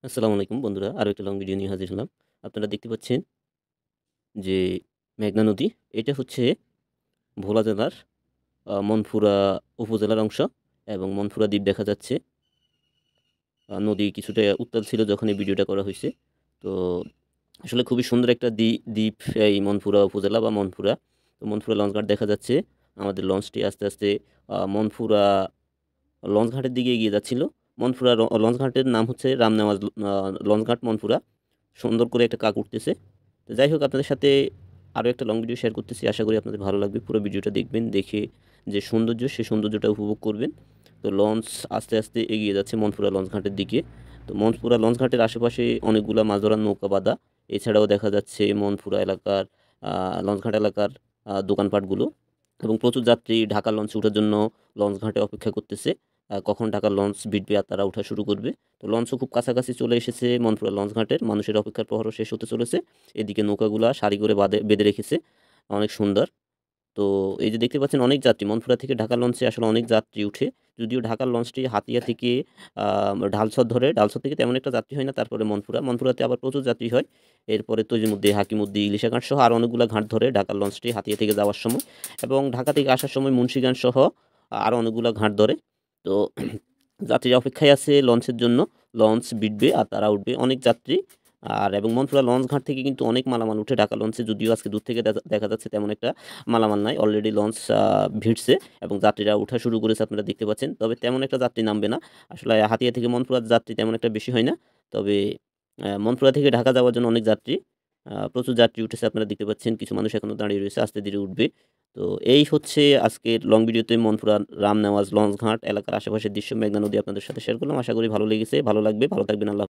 আসসালামু আলাইকুম বন্ধুরা। আরো একটা লং ভিডিও নিয়ে হাজির হলাম। আপনারা দেখতে পাচ্ছেন যে মেঘনা নদী, এটা হচ্ছে ভোলা জেলার মনপুরা উপজেলার অংশ এবং মনপুরা দ্বীপ দেখা যাচ্ছে। নদী কিছুটা উত্তাল ছিল যখন এই ভিডিওটা করা হইছে। তো আসলে খুবই সুন্দর একটা দ্বীপ এই মনপুরা উপজেলা বা মনপুরা। তো মনপুরা লঞ্চ ঘাট দেখা যাচ্ছে। আমাদের লঞ্চটি আস্তে, আস্তে মনপুরা লঞ্চ ঘাটের দিকে এগিয়ে যাচ্ছিল। মনপুরা লঞ্চ ঘাটের নাম হচ্ছে রামনেওয়াজ লঞ্চ ঘাট মনপুরা। সুন্দর করে একটা কাক উঠতেছে। তো যাই হোক আপনাদের সাথে আরও একটা লং ভিডিও শেয়ার করতেছি। আশা করি আপনাদের ভালো লাগবে। পুরো ভিডিওটা দেখবেন, দেখে যে সৌন্দর্য, সেই সৌন্দর্যটা উপভোগ করবেন। তো লঞ্চ আস্তে, আস্তে এগিয়ে যাচ্ছে মনপুরা লঞ্চ ঘাটের দিকে। তো মনপুরা লঞ্চ ঘাটের আশেপাশে অনেকগুলা মাছ ধরার নৌকা বাঁধা। এছাড়াও দেখা যাচ্ছে মনপুরা এলাকার লঞ্চ ঘাট এলাকার দোকানপাটগুলো এবং প্রচুর যাত্রী ঢাকার লঞ্চে ওঠার জন্য লঞ্চ ঘাটে অপেক্ষা করতেছে। কখন ঢাকার লঞ্চ ভিড়বে আর তারা ওঠা শুরু করবে। তো লঞ্চও খুব কাছাকাছি চলে এসেছে মনপুরা লঞ্চ ঘাটের। মানুষের অপেক্ষার প্রহরও শেষ হতে চলেছে। এদিকে নৌকাগুলা সারি করে বেঁধে রেখেছে। অনেক সুন্দর। তো এই যে দেখতে পাচ্ছেন অনেক যাত্রী মনপুরা থেকে ঢাকার লঞ্চে আসলে অনেক যাত্রী উঠে। যদিও ঢাকার লঞ্চটি হাতিয়া থেকে ডালছর ধরে। ডালছর থেকে তেমন একটা যাত্রী হয় না। তারপরে মনপুরাতে আবার প্রচুর যাত্রী হয়। এরপরে তৈজুমুদ্দি, হাকিমুদ্দি, ইলিশাঘাট সহ আরও অনেকগুলা ঘাট ধরে ঢাকার লঞ্চটি হাতিয়া থেকে যাওয়ার সময় এবং ঢাকা থেকে আসার সময় মুন্সিগঞ্জ সহ আরও অনেকগুলা ঘাট ধরে। তো যাত্রীরা অপেক্ষায় আছে লঞ্চের জন্য। লঞ্চ ভিড়বে আর তারা উঠবে। অনেক যাত্রী এবং মনপুরা লঞ্চ ঘাট থেকে কিন্তু অনেক মালামাল উঠে ঢাকা লঞ্চে। যদিও আজকে দূর থেকে দেখা যাচ্ছে তেমন একটা মালামাল নাই। অলরেডি লঞ্চ ভিড়ছে এবং যাত্রীরা উঠা শুরু করেছে আপনারা দেখতে পাচ্ছেন। তবে তেমন একটা যাত্রী নামবে না। আসলে হাতিয়া থেকে মনপুরার যাত্রী তেমন একটা বেশি হয় না। তবে মনপুরা থেকে ঢাকা যাওয়ার জন্য অনেক যাত্রী, প্রচুর যাত্রী উঠেছে আপনারা দেখতে পাচ্ছেন। কিছু মানুষ এখনো দাঁড়িয়ে রয়েছে, আস্তে ধীরে উঠবে। তো এই হচ্ছে আজকের লং ভিডিওতে মনপুরা রামনেওয়াজ লঞ্চ ঘাট এলাকার আশেপাশের দৃশ্য মেঘনা নদী আপনাদের সাথে শেয়ার করলাম। আশা করি ভালো লেগেছে, ভালো লাগবে। ভালো থাকবেন। আল্লাহ